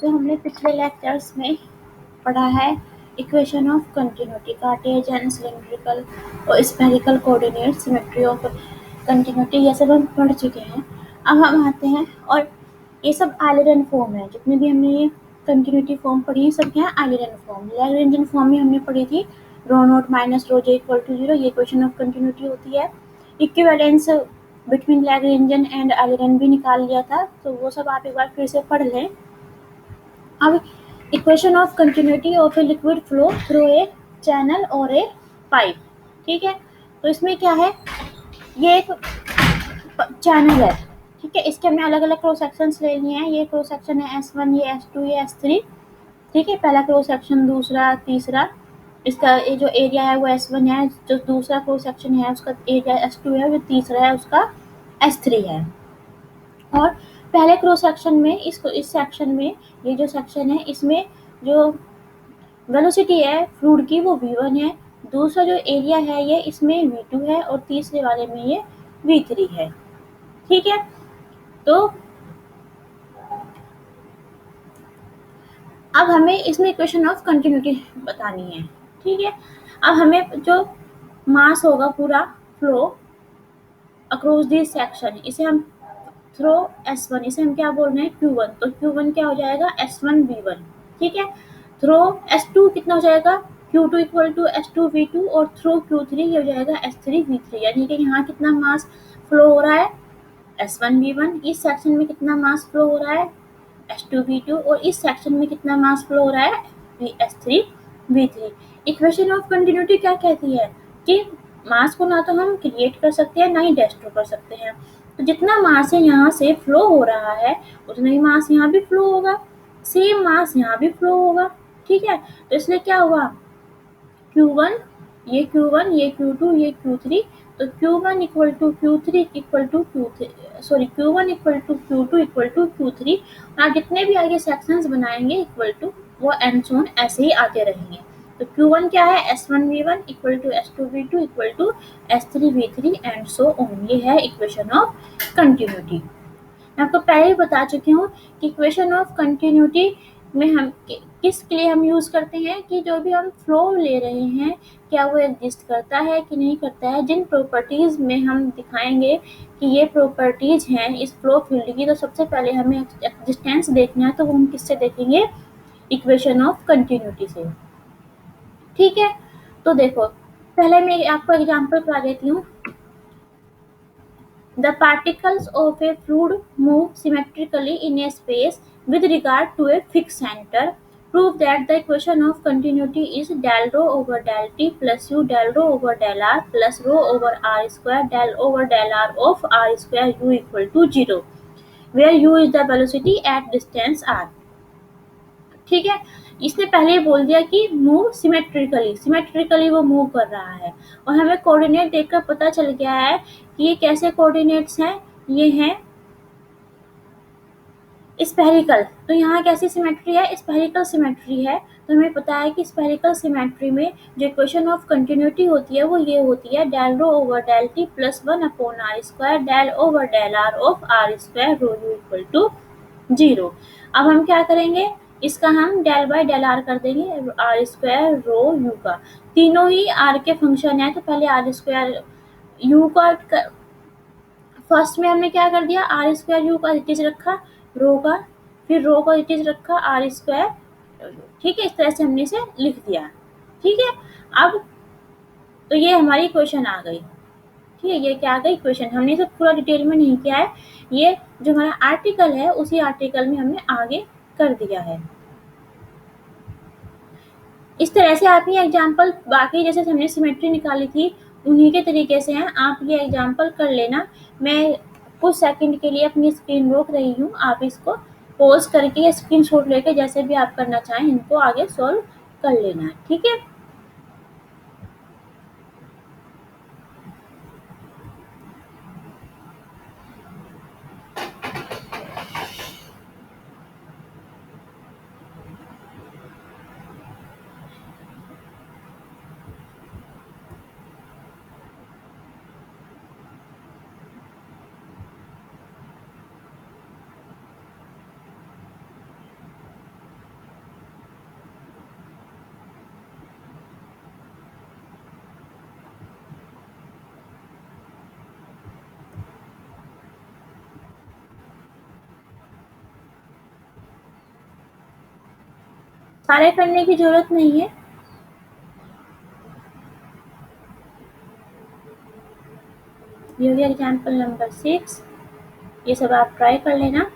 जो हमने पिछले लेक्चर्स में पढ़ा है equation of continuity, Cartesian, cylindrical और spherical coordinate, symmetry of continuity, ये सब हम पढ़ चुके हैं। अब हम आते हैं और ये सब आइलैंड फॉर्म है। जितने भी हमने ये कंटिन्यूटी फॉर्म पढ़ी है सब क्या है, आइलैंड फॉर्म। लैग्रेंजियन फॉर्म में हमने पढ़ी थी rho naught minus rho J equal to 0, ये इक्वेशन ऑफ कंटिन्यूटी होती है। Equivalence between Lagrangian and island भी निकाल लिया था, तो वो सब आप एक बार फिर से पढ़ लें। अब equation of continuity of a liquid flow through a channel और ए पाइप, ठीक है। तो इसमें क्या है, ये एक चैनल है, ठीक है। इसके हमने अलग अलग क्रॉस सेक्शंस ले लिए हैं। ये क्रॉस सेक्शन है S1, ये S2, ये S3, ठीक है। पहला क्रॉस सेक्शन, दूसरा, तीसरा। इसका ये जो एरिया है वो S1 है, जो दूसरा क्रॉस सेक्शन है उसका एरिया S2 है, जो तीसरा है उसका S3 है। और पहले क्रॉस सेक्शन में इस सेक्शन में, ये जो सेक्शन है इसमें जो वेलोसिटी है फ्लूइड की वो v1 है। दूसरा जो एरिया है ये इसमें v2 है और तीसरे वाले में ये v3 है, ठीक है। तो अब हमें इसमें इक्वेशन ऑफ कंटिन्यूटी बतानी है, ठीक है। अब हमें जो मास होगा पूरा फ्लो अक्रॉस दिस सेक्शन, इसे हम थ्रो S1, इसे हम क्या बोल रहे हैं, Q1। तो Q1 क्या हो जाएगा, S1V1, ठीक है। थ्रो S2 कितना हो जाएगा, Q2 इक्वल टू S2V2, और थ्रो Q3 ये हो जाएगा S3V3। यानी कि यहाँ कितना मास फ्लो हो रहा है, S1V1। इस सेक्शन में कितना मास फ्लो हो रहा है, S2V2, और इस सेक्शन में कितना मास फ्लो हो रहा है, S3V3। इक्वेशन ऑफ कंटिन्यूटी क्या कहती है कि मास को ना तो हम क्रिएट कर सकते हैं ना ही डिस्ट्रॉय कर सकते हैं। तो जितना मास है यहाँ से फ्लो हो रहा है उतना ही मास यहाँ भी फ्लो होगा, सेम मास यहाँ भी फ्लो होगा, ठीक है। तो इसलिए क्या हुआ, Q1, ये Q1, ये Q2, ये Q3। तो Q1 equal to Q3 equal to Q1 equal to Q2 equal to Q3। और जितने भी आगे सेक्शंस बनाएंगे इक्वल टू वो एंड सो ऑन ऐसे ही आते रहेंगे। तो Q1 क्या है, S1V1 equal to S2V2 equal to S3V3 and so on. ये है इक्वेशन ऑफ कंटिन्यूटी। मैं आपको पहले ही बता चुकी हूँ कि इक्वेशन ऑफ कंटिन्यूटी में हम किसके लिए हम यूज़ करते हैं कि जो भी हम फ्लो ले रहे हैं क्या वो एग्जिस्ट करता है कि नहीं करता है। जिन प्रॉपर्टीज़ में हम दिखाएंगे कि ये प्रॉपर्टीज़ हैं इस फ्लो फील्ड की, तो सबसे पहले हमें एग्जिस्टेंस देखना है, तो वो हम किससे देखेंगे, इक्वेशन ऑफ कंटिन्यूटी से, ठीक है। तो देखो पहले मैं आपको एग्जाम्पल करा देती हूँ। The particles of a fluid move symmetrically in a space with regard to a fixed center. Prove that the equation of continuity is del rho over del t plus u del rho over del r plus rho over r square del over del r of r square u equal to 0, where u is the velocity at distance r, ठीक है। इसने पहले ही बोल दिया कि move symmetrically वो move कर रहा है, और हमें कोऑर्डिनेट देखकर पता चल गया है कि ये कैसे कोऑर्डिनेट्स हैं, ये हैं स्फेरिकल। तो यहाँ कैसी सिमेट्री है, स्फेरिकल सिमेट्री है। तो हमें पता है कि स्फेरिकल सिमेट्री में जो इक्वेशन ऑफ कंटिन्यूटी होती है वो ये होती है del rho over del t plus 1 upon r square del over del r of r square rho u equal to 0। अब हम क्या करेंगे, इसका हम डेल बाय डेल आर कर देंगे, आर स्क्वायर रो यू का। तीनों ही आर के फंक्शन है, तो पहले आर स्क्वायर यू का फर्स्ट में हमने क्या कर दिया, आर स्क्वायर यू का इट इज रखा रो का, फिर रो का इट इज रखा आर स्क्वायर, ठीक है। इस तरह से हमने इसे लिख दिया, ठीक है। अब तो ये हमारी क्वेश्चन आ गई, ठीक है। ये क्या आ गई क्वेश्चन, हमने इसे पूरा डिटेल में नहीं किया है, ये जो हमारा आर्टिकल है उसी आर्टिकल में हमने आगे कर दिया है। इस तरह से आप ये एग्जाम्पल बाकी जैसे हमने सिमेट्री निकाली थी उन्हीं के तरीके से हैं, आप ये एग्जाम्पल कर लेना। मैं कुछ सेकंड के लिए अपनी स्क्रीन रोक रही हूँ, आप इसको पॉज करके या स्क्रीनशॉट लेके जैसे भी आप करना चाहें इनको आगे सॉल्व कर लेना, ठीक है। सारे करने की जरूरत नहीं है। ये हो गया एग्जाम्पल नंबर 6। ये सब आप ट्राई कर लेना।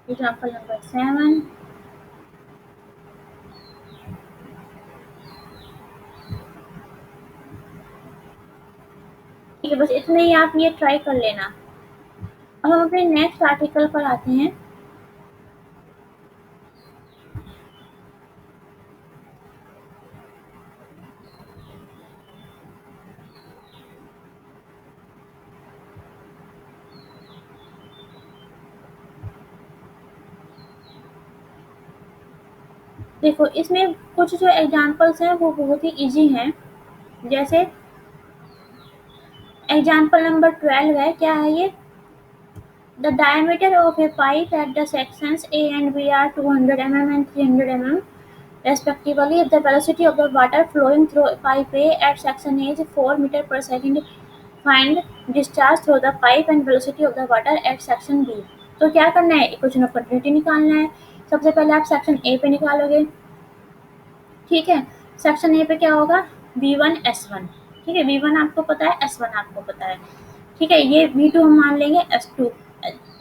Example number 7। ठीक है, बस इतना ही आप ये ट्राई कर लेना। अब हम अपने नेक्स्ट आर्टिकल पर आते हैं। देखो, इसमें कुछ जो एग्जाम्पल्स हैं वो बहुत ही इजी हैं। जैसे एग्जाम्पल नंबर 12 है, क्या है ये? The diameter of a pipe at the sections A and B are 200 mm and 300 mm respectively. If the velocity of the water flowing through pipe A at section A is 4 meter per second, find discharge through the pipe and velocity of the water at section B. तो क्या करना है? Equation of continuity निकालना है। सबसे पहले आप section A पे निकालोगे। ठीक है, सेक्शन ए पे क्या होगा? V1 S1। ठीक है, V1 आपको पता है, S1 आपको पता है। ठीक है, ये V2 हम मान लेंगे S2।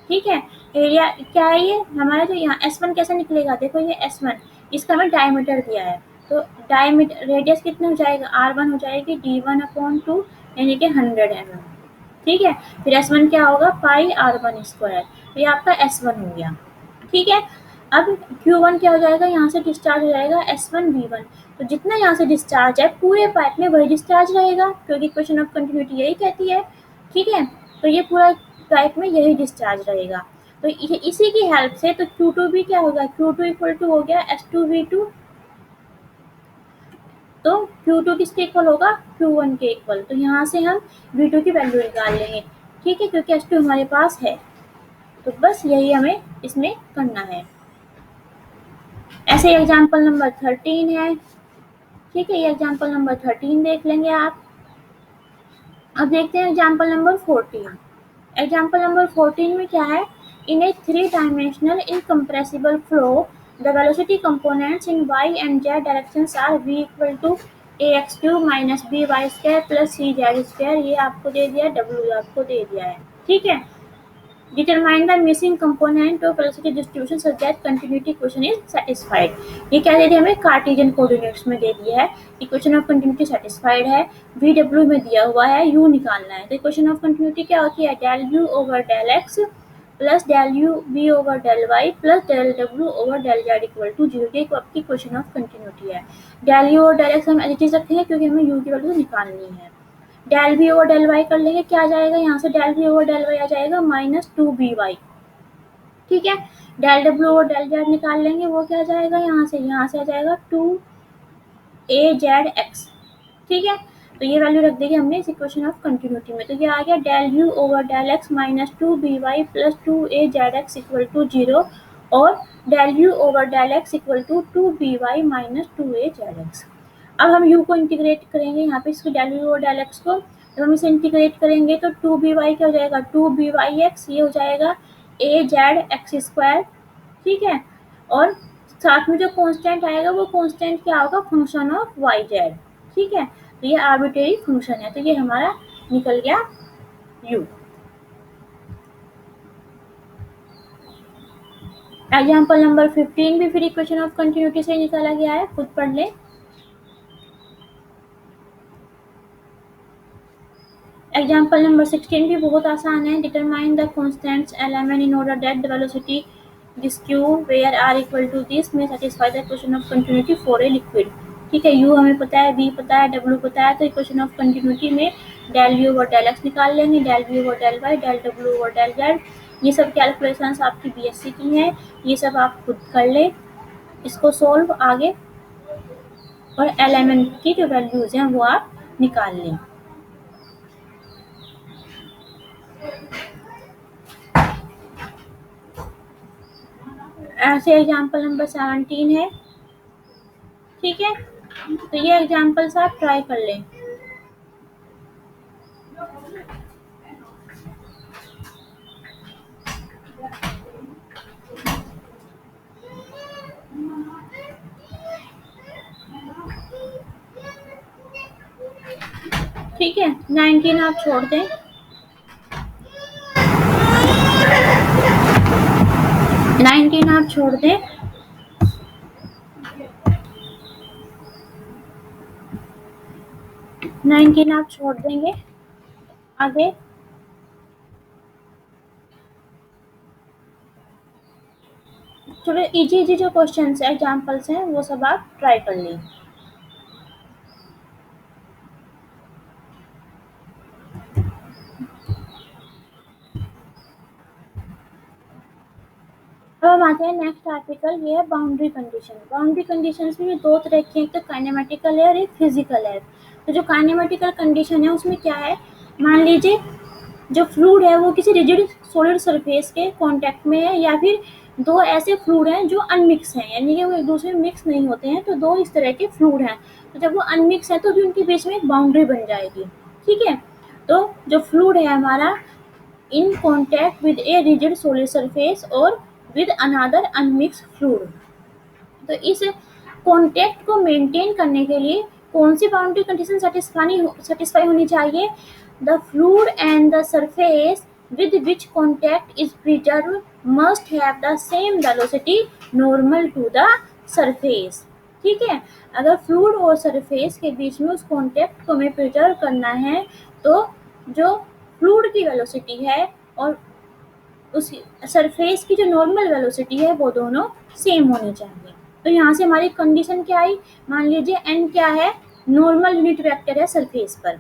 ठीक है, एरिया क्या है ये हमारा? जो यहाँ S1 कैसे निकलेगा? देखो, ये S1, इसका हमें डायमीटर दिया है, तो डायमीटर रेडियस कितना हो जाएगा? R1 हो जाएगी D1/2 यानी कि 100 mm। ठीक है, फिर S1 क्या होगा? पाई R1 स्क्वायर। तो ये आपका S1 हो गया। ठीक है, अब Q1 क्या हो जाएगा? यहाँ से डिस्चार्ज हो जाएगा S1 V1। तो जितना यहाँ से डिस्चार्ज है पूरे पाइप में वही डिस्चार्ज रहेगा, क्योंकि इक्वेशन ऑफ कंटिन्यूटी यही कहती है। ठीक है, तो ये पूरा पाइप में यही डिस्चार्ज रहेगा। तो इसी की हेल्प से तो Q2 भी क्या होगा? Q2 इक्वल टू हो गया S2V2। तो Q2 किसके इक्वल होगा? Q1 के इक्वल। तो यहाँ से हम V2 की वैल्यू निकाल लेंगे। ठीक है, क्योंकि S2 हमारे पास है। तो बस यही हमें इसमें करना है। ऐसे एग्जाम्पल नंबर 13 है। ठीक है, ये एग्जाम्पल नंबर 13 देख लेंगे आप। अब देखते हैं एग्जाम्पल नंबर 14। एग्जाम्पल नंबर 14 में क्या है? इन ए 3-dimensional incompressible flow, the velocity components in y and z directions are v equal to ax cube minus by square plus cz square। ये आपको दे दिया, w आपको दे दिया है। ठीक है, Determine the missing component of velocity distribution such that continuity equation is satisfied। ये क्या दे दिया हमें? कार्टेशियन कोऑर्डिनेट्स में दे दिया है। इक्वेशन ऑफ कंटिन्यूटी सेटिस्फाइड है। VW में दिया हुआ है, U निकालना है। तो इक्वेशन ऑफ कंटिन्यूटी क्या होती है? del U over del X plus del U V over del Y plus del W over del Z equal to 0। ये आपकी इक्वेशन ऑफ कंटिन्यूटी है। del U और del X हम एज इट इज रखेंगे क्योंकि हमें U की value निकालनी है। Del we over del Y कर लेंगे, क्या आ जाएगा? यहाँ से del we over del Y आ जाएगा -2by। ठीक है, del W over del z निकाल लेंगे, वो क्या आ जाएगा? यहाँ से आ जाएगा 2AZX। ठीक है, तो ये वैल्यू रख देंगे हमने इस इक्वेशन ऑफ कंटिन्यूटी में। तो ये आ गया del you over del x -2by plus 2AZX equal to 0 और del you over del x equal to 2by minus 2AZX। अब हम u को इंटीग्रेट करेंगे, यहाँ पे इसको डेल यू और डेल एक्स को जब हम इसे इंटीग्रेट करेंगे तो 2by क्या हो जाएगा? 2byx। ये हो जाएगा AZX स्क्वायर। ठीक है, और साथ में जो कांस्टेंट आएगा वो कांस्टेंट क्या होगा? Function of yz। ठीक है, तो ये आर्बिट्रेरी फंक्शन है। तो ये हमारा निकल गया u। एग्जाम्पल नंबर 15 भी फिर इक्वेशन ऑफ कंटिन्यूटी से निकाला गया है, खुद पढ़ ले। एग्जाम्पल नंबर 16 भी बहुत आसान है। Determine the constants element in order that the velocity this Q where are equal to this में satisfy the equation of continuity for a liquid. ठीक है, u हमें पता है, v पता है, w पता है। तो इक्वेशन ऑफ कंटिन्यूटी में del v over del x निकाल लेंगे, del v over del y, del w over del z। ये सब कैलकुलेशंस आपकी बीएससी की हैं, ये सब आप खुद कर ले, इसको सोल्व आगे, और एलिमेंट की जो वैल्यूज हैं वो आप निकाल लें। ऐसे एग्जाम्पल नंबर 17 है। ठीक है, तो ये एग्जाम्पल्स आप ट्राई कर लें। ठीक है, 19 आप छोड़ दें। 19 आप छोड़ दें। 19 आप छोड़ देंगे। आगे थोड़े इजी इजी जो क्वेश्चन एग्जाम्पल्स हैं वो सब आप ट्राई कर लें। अब हम आते हैं नेक्स्ट आर्टिकल, ये है बाउंड्री कंडीशन। बाउंड्री कंडीशंस में दो तरह की हैं, एक तो काइनेमेटिकल है और एक फिजिकल है। तो जो काइनेमेटिकल कंडीशन है उसमें क्या है, मान लीजिए जो फ्लूइड है वो किसी रिजिड सॉलिड सरफेस के कांटेक्ट में है, या फिर दो ऐसे फ्लूइड हैं जो अनमिक्स हैं, यानी कि वो एक दूसरे में मिक्स नहीं होते हैं, तो दो इस तरह के फ्लूइड हैं। तो जब वो अनमिक्स है तो भी उनके बीच में एक बाउंड्री बन जाएगी। ठीक है, तो जो फ्लूइड है हमारा in contact with a rigid solid surface or with another unmixed fluid, तो इस कॉन्टेक्ट को मेंटेन करने के लिए कौन सी बाउंड्री कंडीशन सेटिस्फाई होनी चाहिए, the fluid and the surface with which contact is preserved must have the same velocity normal to the surface। ठीक है, अगर फ्लूइड और सरफेस के बीच में उस कॉन्टेक्ट को हमें प्रिजर्व करना है तो जो फ्लूइड की वेलोसिटी है और उस सरफेस की जो नॉर्मल वेलोसिटी है वो दोनों सेम होनी चाहिए। तो यहाँ से हमारी कंडीशन क्या आई, मान लीजिए n क्या है, नॉर्मल यूनिट वेक्टर है सरफेस पर।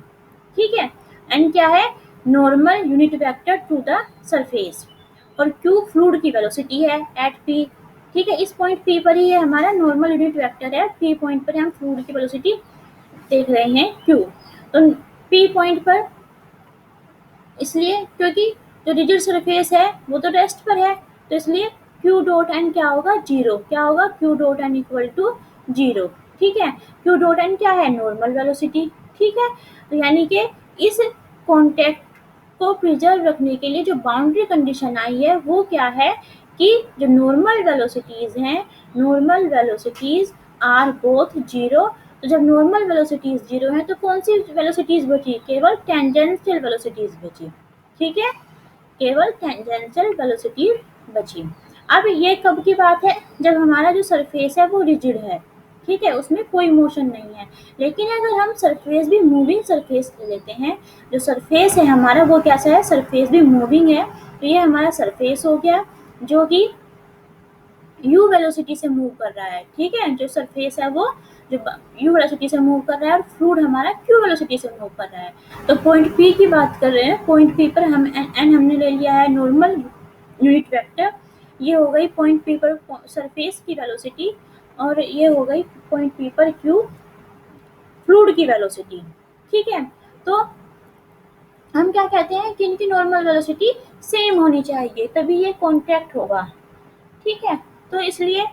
ठीक है, n क्या है, normal unit vector to the surface, और q फ्लूइड की वेलोसिटी है एट p। ठीक है, इस पॉइंट p पर ही है हमारा नॉर्मल यूनिट वेक्टर है, p पॉइंट पर हम फ्लूइड की वेलोसिटी देख रहे हैं q। तो p पॉइंट पर इसलिए क्योंकि जो रिजिड सरफेस है वो तो रेस्ट पर है, तो इसलिए q डॉट n क्या होगा, जीरो। क्या होगा, q dot n equal to zero. ठीक है, q डॉट n क्या है, नॉर्मल वेलोसिटी। ठीक है, तो यानी कि इस कॉन्टेक्ट को प्रिजर्व रखने के लिए जो बाउंड्री कंडीशन आई है वो क्या है कि जो नॉर्मल वेलोसिटीज हैं, normal velocities are both zero. तो जब नॉर्मल वेलोसिटीज जीरो है तो कौन सी वेलोसिटीज बची, केवल टेंजेंशियल वेलोसिटीज बची। ठीक है, केवल टेंजेंशियल वेलोसिटी बची। अब ये कब की बात है, जब हमारा जो सरफेस है वो रिजिड है। ठीक है, उसमें कोई मोशन नहीं है। लेकिन अगर हम सरफेस भी मूविंग सरफेस ले लेते हैं, जो सरफेस है हमारा वो कैसा है, सरफेस भी मूविंग है, तो ये हमारा सरफेस हो गया जो कि u वेलोसिटी से मूव कर रहा है। ठीक है, जो सरफेस है वो जो u वेलोसिटी से मूव कर रहा है और फ्लूइड हमारा q वेलोसिटी से मूव कर रहा है। तो पॉइंट P की बात कर रहे हैं, पॉइंट P पर हम n हमने ले लिया है नॉर्मल यूनिट वेक्टर, ये हो गई पॉइंट P पर सरफेस की वेलोसिटी, और ये हो गई पॉइंट P पर q फ्लूइड की वेलोसिटी। ठीक है, तो हम क्या कहते हैं कि इनकी नॉर्मल वेलोसिटी सेम होनी चाहिए तभी ये कॉन्टैक्ट होगा। ठीक है, तो इसलिए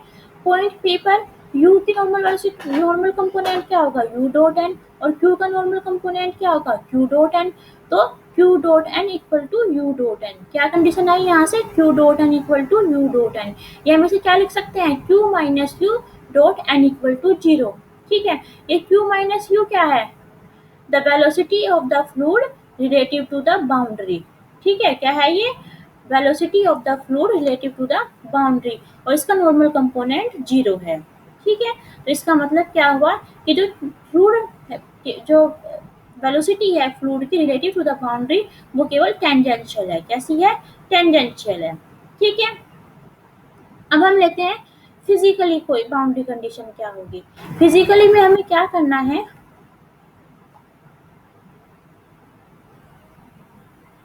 पॉइंट P पर u की नॉर्मल वेलोसिटी, नॉर्मल कंपोनेंट क्या होगा, u डॉट n, और q का नॉर्मल कंपोनेंट क्या होगा, q डॉट n। तो q dot n equal to u dot n। क्या कंडीशन आई यहाँ से, q dot n equal to u dot n। या हम इसे क्या लिख सकते हैं, q minus u dot n equal to zero. ठीक है, ये q माइनस u क्या है, the velocity of the fluid relative to the boundary. ठीक है, क्या है ये, velocity of the fluid relative to the boundary, और इसका नॉर्मल कंपोनेंट जीरो है। ठीक है, तो इसका मतलब क्या हुआ कि जो फ्लूइड जो वेलोसिटी है फ्लूइड की रिलेटिव टू द बाउंड्री वो केवल टेंजेंशियल है। कैसी है, टेंजेंशियल है। ठीक है, अब हम लेते हैं फिजिकली कोई बाउंड्री कंडीशन क्या होगी। फिजिकली में हमें क्या करना है,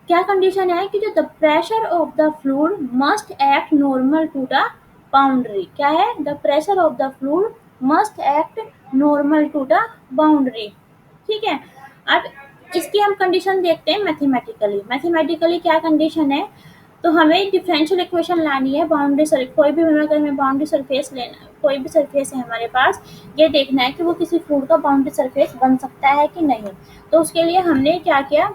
क्या कंडीशन है कि जो the pressure of the fluid must act normal to the boundary. क्या है, the pressure of the fluid must act normal to the boundary. ठीक है, अब इसकी हम कंडीशन देखते हैं मैथमेटिकली। मैथमेटिकली क्या कंडीशन है, तो हमें डिफरेंशियल इक्वेशन लानी है बाउंड्री कोई भी अगर हमें बाउंड्री सरफेस लेना, कोई भी सरफेस है हमारे पास, ये देखना है कि वो किसी फ्लूइड का बाउंड्री सरफेस बन सकता है कि नहीं। तो उसके लिए हमने क्या किया,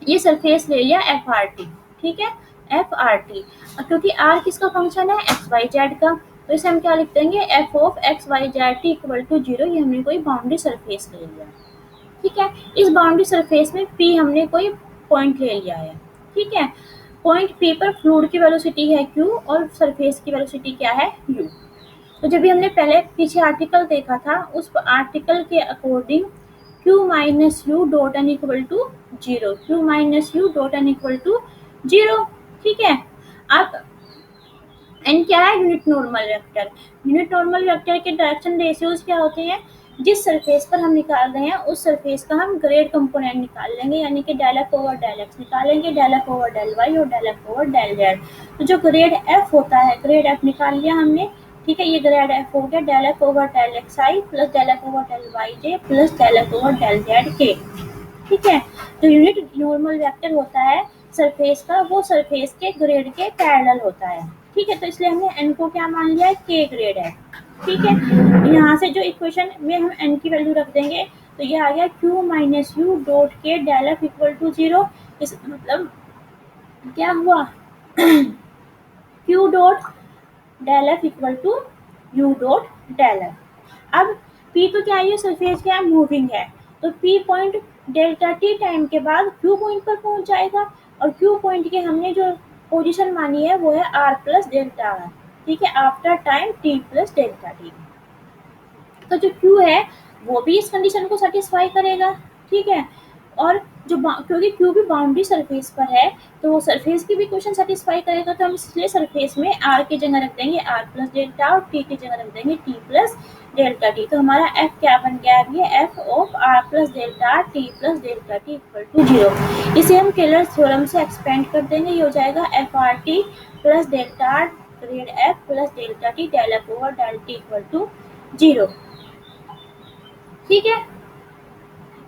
ये सरफेस ले लिया एफ आर टी, ठीक है, एफ आर टी। क्योंकि आर किसका फंक्शन है, एक्स वाई जेड का, तो इसे हम क्या लिख देंगे, f of x y z t equal to 0। ये हमने कोई बाउंड्री सरफेस ले लिया, ठीक है। इस बाउंड्री सरफेस में पी हमने कोई पॉइंट ले लिया है, ठीक है। पॉइंट पी पर फ्लूइड की वेलोसिटी है क्यू और सरफेस की वेलोसिटी क्या है, यू। तो जब भी हमने पहले पीछे आर्टिकल देखा था, उस आर्टिकल के according q minus u dot n equal to 0, q minus u dot n equal to 0, ठीक है। अब एन क्या है, unit normal vector. Unit normal vector के डायरेक्शन रेशियोज क्या होते हैं, जिस सरफेस पर हम निकाल रहे हैं उस सरफेस का हम ग्रेड कंपोनेंट निकाल लेंगे, यानी कि del F over del X निकालेंगे, del F over del Y और del F over del Z. तो जो ग्रेड एफ होता है, ग्रेड एफ निकाल लिया हमने, ठीक है। ये ग्रेड एफ हो गया del F over del x आई plus del F over del Y जे plus del F over del Z K, ठीक है। जो यूनिट नॉर्मल वेक्टर होता है सरफेस का, वो सरफेस के ग्रेड के पैरेलल होता है, ठीक है। तो इसलिए हमने एन को क्या मान लिया है, के ग्रेड है, ठीक है। यहाँ से जो इक्वेशन में हम एन की वैल्यू रख देंगे, तो ये आ गया q माइनस यू डॉट के डेल एफ इक्वल टू 0। इस मतलब क्या हुआ, q dot del f equal to u dot del f. अब p तो क्या है, सरफेस क्या है, मूविंग है, तो p point delta t time के बाद q पॉइंट पर पहुंच जाएगा, और q पॉइंट के हमने जो पोजीशन मानी है वो है r प्लस डेल्टा आर, ठीक है, after time t plus delta t। तो जो q है वो भी इस कंडीशन को सेटिस्फाई करेगा, ठीक है। और जो क्योंकि q भी बाउंड्री सरफेस पर है, तो वो सरफेस की भी इक्वेशन सेटिस्फाई करेगा, तो हम इसलिए सरफेस में r की जगह रख देंगे r प्लस डेल्टा और t की जगह रख देंगे t प्लस डेल्टा t। तो हमारा f क्या बन गया है, ये f of r plus delta t plus delta t equal to 0। इसे हम टेलर थ्योरम से एक्सपेंड कर देंगे, ये हो जाएगा f r t plus delta grad f plus delta t del f over del t equal to 0, ठीक है।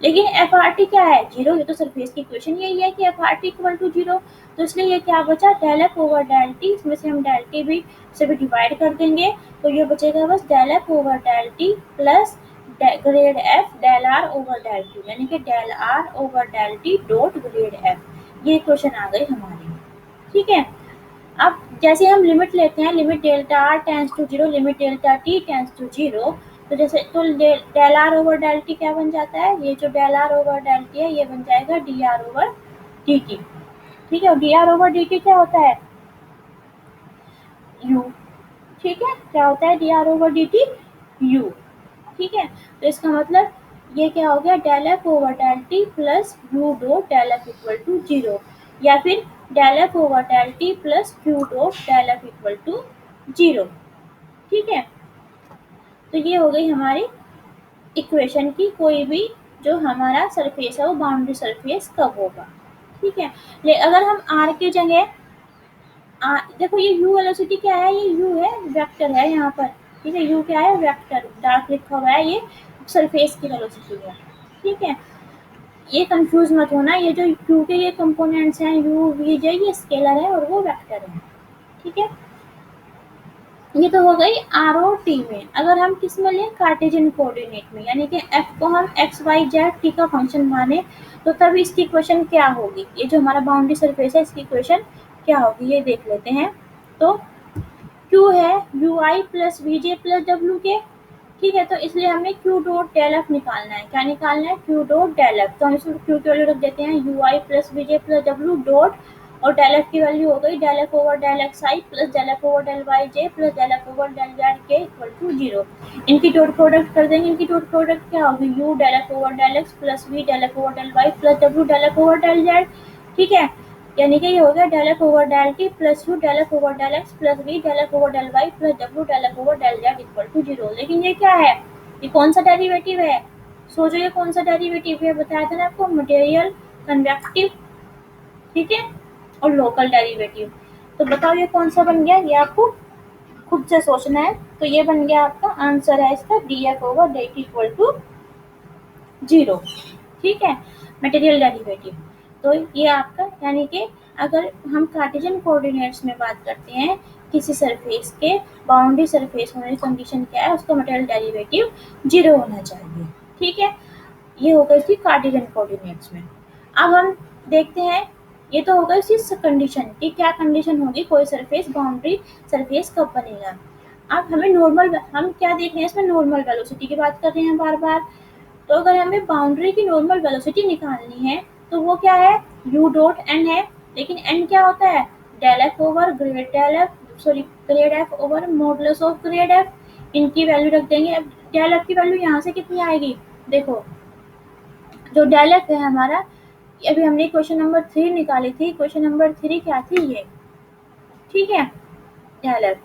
लेकिन एफ आर टी क्या है, 0। ये तो सरफेस की इक्वेशन यही है कि f r t equal to 0, तो इसलिए ये क्या बचा, del F over del t, इसमें से हम डेल टी भी से भी डिवाइड कर देंगे, तो ये बचेगा बस del F over del t plus grad f del r over del t, यानी कि del r over del t dot grad f. ये इक्वेशन आ गई हमारी, ठीक है। अब जैसे हम लिमिट लेते हैं, limit delta r tends to 0, limit delta t tends to 0, तो जैसे तो del r over del t क्या बन जाता है, ये जो del r over del t है ये बन जाएगा d r over d t, ठीक है। और d r over d t क्या होता है, यू, ठीक है। क्या होता है d r over d t, u, ठीक है। तो इसका मतलब ये क्या हो गया, del F over del t plus u dot del f equal to 0, या फिर del F over del t plus q dot del f equal to 0, ठीक है। तो ये हो गई हमारी इक्वेशन की कोई भी जो हमारा सरफेस है वो बाउंड्री सरफेस कब होगा, ठीक है। अगर हम आर की जगह देखो ये यू वेलोसिटी क्या है, ये यू है, वेक्टर है यहाँ पर, ठीक है। यू क्या है, वेक्टर, डार्क लिखा हुआ है, ये सरफेस की वेलोसिटी है, ठीक है। ये कंफ्यूज मत होना, ये जो क्यू के ये कंपोनेंट्स हैं यू वी जे, ये स्केलर है और वो वेक्टर है, ठीक है। ये तो हो गई आर और टी में। अगर हम किस में लें, कार्टेशियन कोऑर्डिनेट में, यानी कि एफ को हम एक्स वाई जेड टी का फंक्शन माने, तो तब इसकी इक्वेशन क्या होगी, ये जो हमारा बाउंड्री सरफेस है इसकी इक्वेशन क्या होगी, ये देख लेते हैं। तो क्यू है u I plus we J plus डब्ल्यू के, ठीक है। तो इसलिए हमें क्यू डॉट डेल एफ निकालना है, क्या निकालना है, क्यू डॉट डेल एफ। तो हम इसमें क्यू की वैल्यू रख देते हैं U I plus we J plus W dot, और डेल एफ की वैल्यू हो गई del F over del x I plus del F over del Y J plus del F over del Z K equal to 0। इनकी dot product कर देंगे, इनकी dot product क्या होगी, u del F over del x plus v del F over del Y plus डब्ल्यू del F over del Z, ठीक है। यानी कि ये हो गया del F over del t plus u del F over del x plus v del F over del Y plus डब्ल्यू del F over del z equal to 0। लेकिन ये क्या है, ये कौन सा डेरिवेटिव है, सोचो ये कौन सा डेरिवेटिव है, बताया था ना आपको, मटेरियल, कन्वेक्टिव, ठीक है, और लोकल डेरिवेटिव। तो बताओ ये कौन सा बन गया, ये आपको खुद से सोचना है। तो ये बन गया आपका आंसर है इसका d f over d t equal to 0, ठीक है, मटेरियल डेरिवेटिव। तो ये आपका यानी कि अगर हम कार्टेशियन कोऑर्डिनेट्स में बात करते हैं किसी सरफेस के बाउंड्री सरफेस होने की कंडीशन क्या है, उसका मटेरियल डेरिवेटिव 0 होना चाहिए। ठीक है, ये होगा इसकी कार्टेशियन कोऑर्डिनेट्स में। अब हम देखते हैं, ये तो होगा इसी कंडीशन की, क्या कंडीशन होगी कोई सरफेस बाउंड्री सरफेस कब बनेगा। अब हमें नॉर्मल, हम क्या देख रहे हैं इसमें, नॉर्मल वेलोसिटी की बात कर रहे हैं बार बार। तो अगर हमें बाउंड्री की नॉर्मल वेलोसिटी निकालनी है तो वो क्या है, u डॉट n है। लेकिन n क्या होता है, del F over grad del f, sorry grad f over modulus of grad f. इनकी वैल्यू रख देंगे। अब डेल एफ की वैल्यू यहाँ से कितनी आएगी, देखो जो डेल एफ है हमारा, अभी हमने क्वेश्चन नंबर 3 निकाली थी, क्वेश्चन नंबर 3 क्या थी ये, ठीक है, डेल एफ।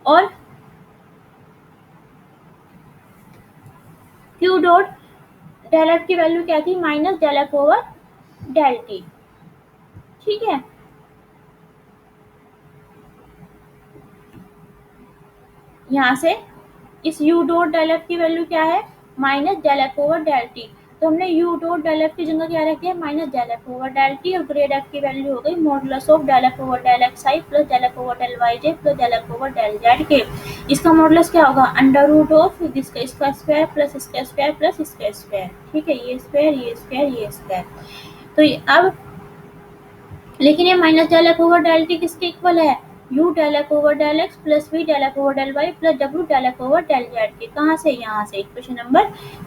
और क्यू डॉट डेल एफ की वैल्यू क्या थी, minus del F over del t. ठीक है, यहाँ से इस u डॉट डेल एफ की वैल्यू क्या है, minus del F over del t. तो हमने u डॉट डेल एफ की जगह क्या रखी है, minus del F over del t, और ग्रेड एफ की वैल्यू हो गई modulus of del F over del x I plus del F over del Y J plus del F over del Z k. इसका modulus क्या होगा, under root of इसका square plus इसका square plus इसका square. ठीक है, ये square ये स्क्वायर ये स्क्वायर। तो अब लेकिन ये minus del F over del t किसके इक्वल है, u del F over del x plus v del F over del Y plus w del F over del Z के। कहाँ से, यहाँ से इक्वेशन नंबर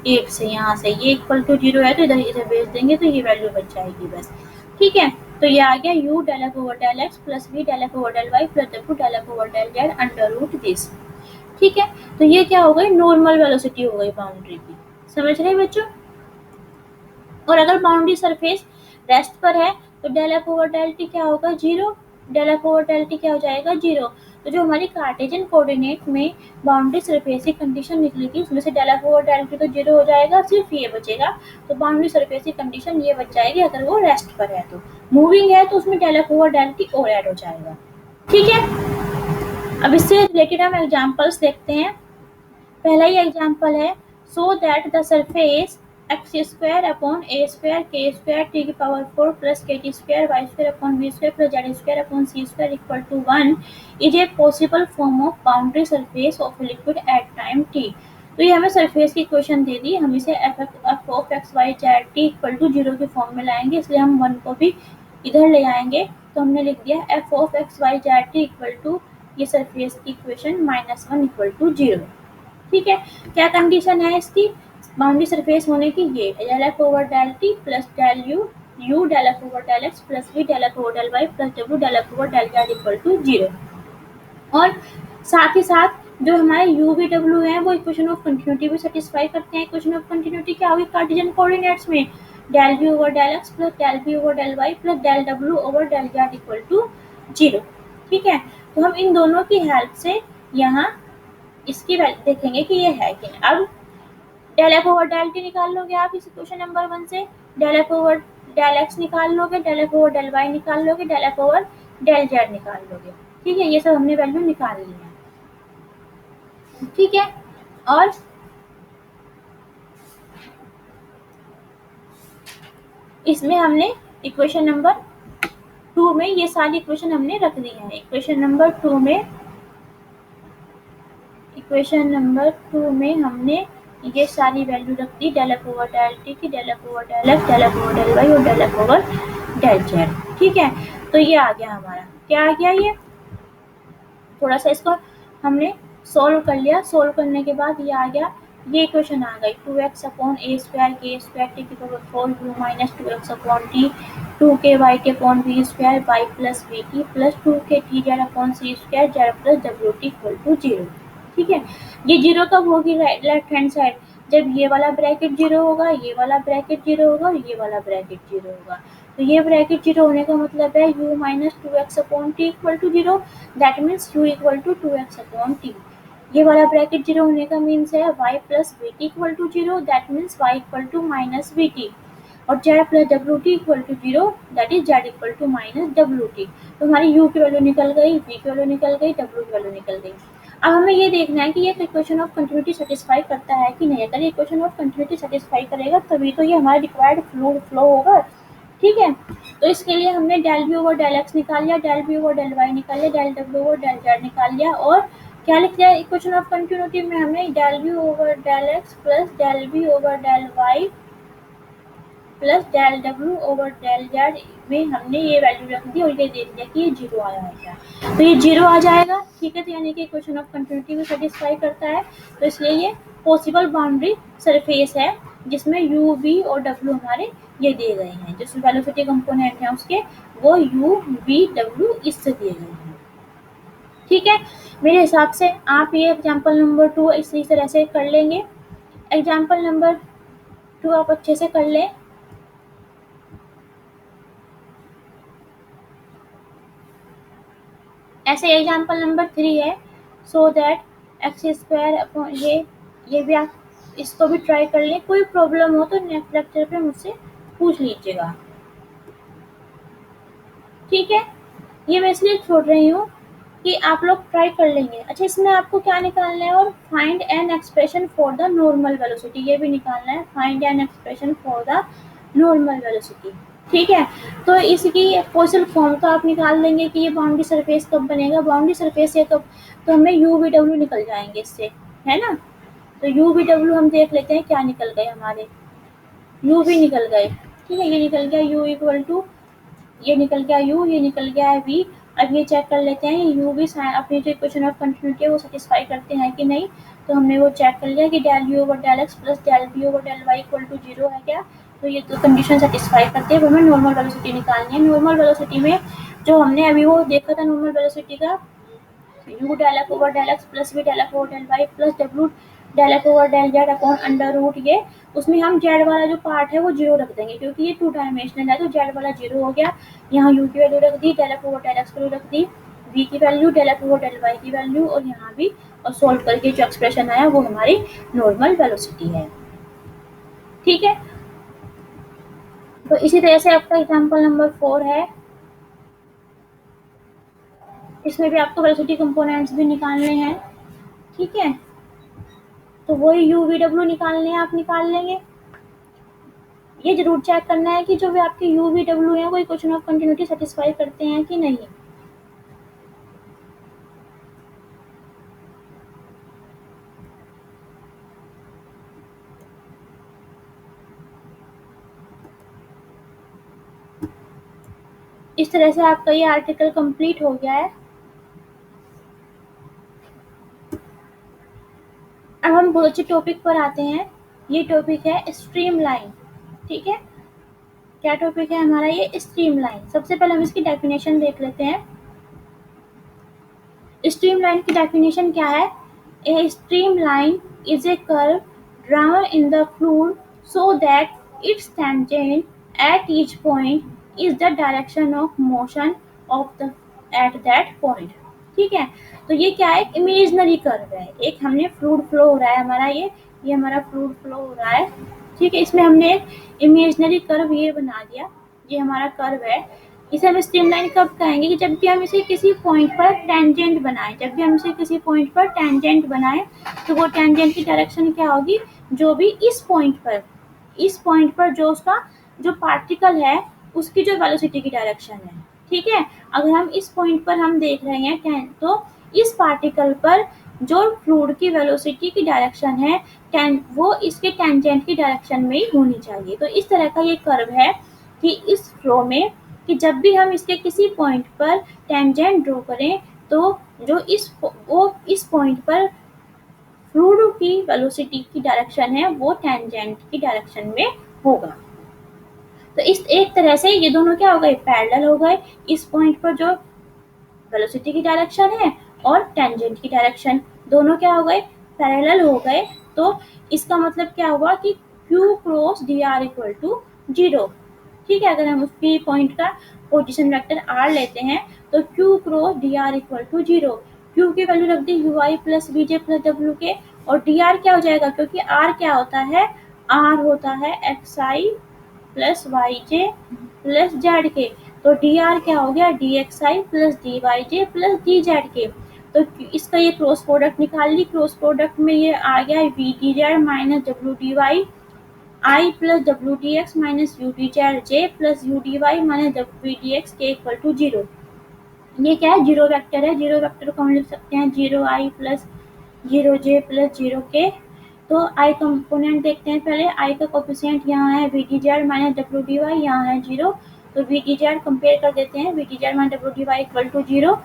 8 से। यहाँ से ये इक्वल टू 0 है तो इधर इधर भेज देंगे तो ये वैल्यू बच जाएगी बस। ठीक है, तो ये आ गया u del F over del x plus v del F over del Y plus w del F over del z under root this. ठीक है, तो ये क्या हो गई, नॉर्मल वेलोसिटी हो गई बाउंड्री की। समझ रहे बच्चों। और अगर बाउंड्री सरफेस रेस्ट पर है तो del F over del t क्या होगा, 0। Del F over del t क्या हो जाएगा, 0। तो जो हमारी कार्टेशियन कोऑर्डिनेट में बाउंड्री सरफेस की कंडीशन निकली थी उसमें से del F over del t तो 0 हो जाएगा, सिर्फ ये बचेगा। तो बाउंड्री सरफेस की कंडीशन ये बच जाएगी अगर वो रेस्ट पर है। तो मूविंग है तो उसमें del F over del t और ऐड हो जाएगा। ठीक है, अब इससे रिलेटेड हम एग्जाम्पल्स देखते हैं। पहला ही एग्जाम्पल है, so that the surface x square upon a square k square t की power 4 plus k t square y square upon b square plus z square upon c square equal to 1 is a possible form of boundary surface of liquid at time t. तो ये हमें surface की equation दे दी, हम इसे f of x y z t equal to 0 के form में लाएंगे, इसलिए हम 1 को भी इधर ले आएंगे। तो हमने लिख दिया f of x y z t equal to ये सरफेस की इक्वेशन -1 इक्वल टू 0। ठीक है, क्या कंडीशन है इसकी, बाउंड्री सरफेस होने की, ये del F over del t plus del u del F over del x plus v del F over del Y plus डब्ल्यू del F over del z equal to 0। और साथ ही साथ जो हमारे यू वी डब्ल्यू है वो इक्वेशन ऑफ कंटिन्यूटी भी सेटिस्फाई करते हैं। इक्वेशन ऑफ कंटिन्यूटी क्या होगी, कार्टेशियन कोऑर्डिनेट्स में del we over del x plus del we over del Y plus del W over del z equal to 0। ठीक है, तो हम इन दोनों की हेल्प से यहाँ इसकी वैल्यू देखेंगे कि ये है कि नहीं। अब del F over del t निकाल लोगे आप इस क्वेश्चन नंबर 1 से, del F over del x निकाल लोगे, del F over del y निकाल लोगे, del F over del z निकाल लोगे। ठीक है, ये सब हमने वैल्यू निकाल ली है। ठीक है, और इसमें हमने इक्वेशन नंबर 2 में ये सारी इक्वेशन हमने रख दी है। इक्वेशन नंबर 2 में हमने ये सारी वैल्यू रख दी, del F over del T की, del F over del X, del F over del Y और del F over del Z. ठीक है, तो ये आ गया हमारा, क्या आ गया, ये थोड़ा सा इसको हमने सोल्व कर लिया। सोल्व करने के बाद ये आ गया, ये इक्वेशन आ गई 2x upon a square k square t की power 4 u minus 2x upon t 2k y k upon b square y plus b t plus 2k t z upon c square z plus डब्ल्यू t equal to 0। ठीक है, ये 0 कब होगी, left hand side, जब ये वाला bracket 0 होगा, ये वाला ब्रैकेट 0 होगा और ये वाला ब्रैकेट 0 होगा। तो ये ब्रैकेट 0 होने का मतलब है u minus 2x upon t equal to 0, that means u equal to 2x upon t. ये वाला ब्रैकेट 0 होने का मीन्स है y plus v t equal to 0, that means y equal to minus v t, और z plus डब्ल्यू t equal to 0, that is z equal to minus डब्ल्यू t. तो हमारी u की वैल्यू निकल गई, v की वैल्यू निकल गई, w की वैल्यू निकल गई। अब हमें ये देखना है कि ये इक्वेशन ऑफ कंटिन्यूटी सेटिस्फाई करता है कि नहीं। अगर ये इक्वेशन ऑफ कंटिन्यूटी सेटिस्फाई करेगा तभी तो ये हमारा रिक्वायर्ड फ्लो होगा। ठीक है। तो इसके लिए हमने del we over del x निकाल लिया, del we over del y निकाल लिया, del W over del z निकाल लिया, और क्या लिख लिया इक्वेशन ऑफ कंटिन्यूटी में हमने del we over del x plus del we over del Y plus del W over del z में हमने ये वैल्यू रख दी और ये देख लिया कि ये जीरो आया है क्या, तो ये जीरो आ जाएगा। ठीक है, तो यानी कि इक्वेशन ऑफ कंटिन्यूटी को सेटिस्फाई करता है। तो इसलिए ये पॉसिबल बाउंड्री सरफेस है जिसमें यू वी और डब्ल्यू हमारे ये दिए गए हैं, जो वेलोसिटी कंपोनेंट है उसके वो यू वी डब्ल्यू इससे दिए गए हैं। ठीक है, मेरे हिसाब से आप ये एग्जाम्पल नंबर 2 इसी तरह से कर लेंगे। एग्जाम्पल नंबर 2 आप अच्छे से कर लें। ऐसे एग्जाम्पल नंबर 3 है, so that x square upon ये भी आप इसको भी ट्राई कर लें। कोई प्रॉब्लम हो तो नेक्स्ट लेक्चर पे मुझसे पूछ लीजिएगा। ठीक है, ये मैं इसलिए छोड़ रही हूँ कि आप लोग ट्राई कर लेंगे। अच्छा, इसमें आपको क्या निकालना है, और find an expression for the normal velocity, ये भी निकालना है, find an expression for the normal velocity. ठीक है, तो इसकी पॉसिबल फॉर्म तो आप निकाल देंगे कि ये बाउंड्री सरफेस कब बनेगा, बाउंड्री सरफेस से कब, तो हमें यू वी डब्ल्यू निकल जाएंगे इससे, है ना। तो यू वी डब्ल्यू हम देख लेते हैं क्या निकल गए हमारे, यू वी निकल गए। ठीक है, ये निकल गया यू इक्वल टू, ये निकल गया यू, ये निकल गया है वी। अब ये चेक कर लेते हैं यू वी अपनी जो इक्वेशन ऑफ कंटिन्यूटी है वो सेटिस्फाई करते हैं कि नहीं। तो हमने वो चेक कर लिया कि del you over del x plus del we over del y equal to zero है क्या, तो ये तो कंडीशन सेटिस्फाई करते हैं। हमें नॉर्मल वेलोसिटी निकालनी है। नॉर्मल वेलोसिटी में जो हमने अभी वो देखा था नॉर्मल वेलोसिटी का u del x over del x plus v del x over del Y plus डब्ल्यू del x over del z upon under root, ये उसमें हम जेड वाला जो पार्ट है वो जीरो रख देंगे क्योंकि ये 2 डायमेंशनल है, तो जेड वाला जीरो हो गया। यहाँ यू की वैल्यू रख दी, del x over del X की वैल्यू रख दी, वी की value, del x over del Y की वैल्यू, और यहाँ भी, और सोल्व करके जो एक्सप्रेशन आया वो हमारी नॉर्मल वेलोसिटी है। ठीक है, तो इसी तरह से आपका एग्जाम्पल नंबर 4 है, इसमें भी आपको वेलोसिटी कंपोनेंट्स भी निकालने हैं। ठीक है, तो वही यू वी डब्ल्यू निकालने हैं, आप निकाल लेंगे। ये जरूर चेक करना है कि जो भी आपके यू वी डब्ल्यू है वो इक्वेशन ऑफ कंटिन्यूटी सेटिस्फाई करते हैं कि नहीं। इस तरह से आपका ये आर्टिकल कंप्लीट हो गया है। अब हम बहुत अच्छे टॉपिक पर आते हैं। ये टॉपिक है स्ट्रीमलाइन। ठीक है, क्या टॉपिक है हमारा ये स्ट्रीमलाइन। सबसे पहले हम इसकी डेफिनेशन देख लेते हैं। स्ट्रीमलाइन की डेफिनेशन क्या है, a streamline is a curve drawn in the fluid so that its tangent at each point is the direction of motion of the at that point. ठीक है, तो ये क्या है, इमेजिनरी कर्व है। एक हमने फ्लूइड फ्लो हो रहा है हमारा, ये हमारा फ्लूइड फ्लो हो रहा है। ठीक है, इसमें हमने एक इमेजिनरी कर्व ये बना दिया, ये हमारा कर्व है। इसे हम स्ट्रीमलाइन कब कहेंगे कि जब भी हम इसे किसी पॉइंट पर टेंजेंट बनाएं, जब भी हम इसे किसी पॉइंट पर टेंजेंट बनाएं तो वो टेंजेंट की डायरेक्शन क्या होगी, जो भी इस पॉइंट पर जो उसका जो पार्टिकल है उसकी जो वेलोसिटी की डायरेक्शन है। ठीक है, अगर हम इस पॉइंट पर हम देख रहे हैं तो इस पार्टिकल पर जो फ्लूइड की वेलोसिटी की डायरेक्शन है वो इसके टेंजेंट की डायरेक्शन में ही होनी चाहिए। तो इस तरह का ये कर्व है कि इस फ्लो में कि जब भी हम इसके किसी पॉइंट पर टेंजेंट ड्रॉ करें तो जो इस पॉइंट पर फ्लूइड की वेलोसिटी की डायरेक्शन है वो टेंजेंट की डायरेक्शन में होगा। तो इस एक तरह से ये दोनों क्या हो गए, पैरेलल हो गए। इस पॉइंट पर जो वेलोसिटी की डायरेक्शन है और टेंजेंट की डायरेक्शन दोनों क्या हो गए, पैरेलल हो गए। तो इसका मतलब क्या हुआ कि Q cross dr equal to 0। ठीक है, अगर हम उसकी पॉइंट का पोजीशन वेक्टर r लेते हैं तो Q cross dr equal to 0। Q की वैल्यू रख दी ui plus vj plus w के, और dr क्या हो जाएगा, क्योंकि r क्या होता है, r होता है xi plus yj plus Z के, तो dr क्या हो गया, dxi plus dyj plus dz के। तो इसका ये क्रॉस प्रोडक्ट निकाल ली, क्रॉस प्रोडक्ट में ये आ गया v dz minus w dy I plus W D x minus you D J plus U D Y minus W D X K equal to zero. ये क्या है, जीरो वेक्टर है। Zero vector को हम लिख सकते हैं zero I plus zero J plus zero K. तो आई कंपोनेंट देखते हैं पहले। आई का कोफिशिएंट यहाँ है v d z minus W d y, यहाँ है जीरो। तो वी डी जेड कंपेयर कर देते हैं, v d z minus W d y equal to zero.